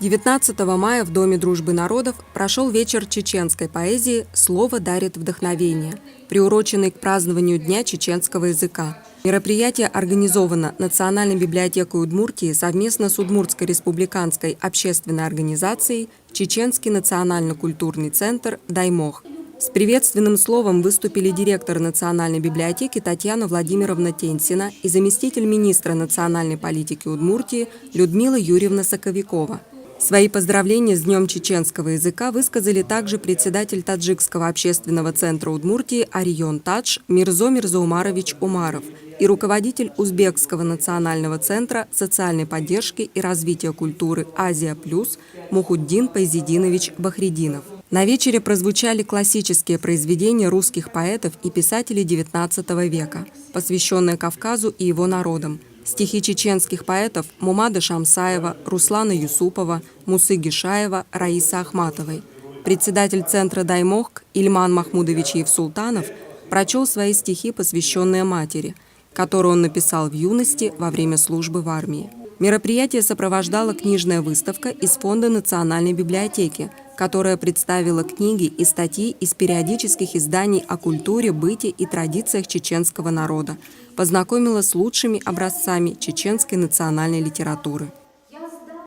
19 мая в Доме дружбы народов прошел вечер чеченской поэзии «Слово дарит вдохновение», приуроченный к празднованию Дня чеченского языка. Мероприятие организовано Национальной библиотекой Удмуртии совместно с Удмуртской республиканской общественной организацией «Чеченский национально-культурный центр «Даймох». С приветственным словом выступили директор Национальной библиотеки Татьяна Владимировна Тенсина и заместитель министра национальной политики Удмуртии Людмила Юрьевна Соковикова. Свои поздравления с Днем чеченского языка высказали также председатель Таджикского общественного центра Удмуртии Орион Тадж Мирзо Мирзоумарович Умаров и руководитель Узбекского национального центра социальной поддержки и развития культуры «Азия Плюс» Мухуддин Пайзидинович Бахридинов. На вечере прозвучали классические произведения русских поэтов и писателей XIX века, посвященные Кавказу и его народам. Стихи чеченских поэтов Мумада Шамсаева, Руслана Юсупова, Мусы Гишаева, Раисы Ахматовой. Председатель центра «Даймох» Ильман Махмудович Евсултанов прочел свои стихи, посвященные матери, которую он написал в юности во время службы в армии. Мероприятие сопровождала книжная выставка из Фонда Национальной библиотеки, которая представила книги и статьи из периодических изданий о культуре, быте и традициях чеченского народа, познакомила с лучшими образцами чеченской национальной литературы.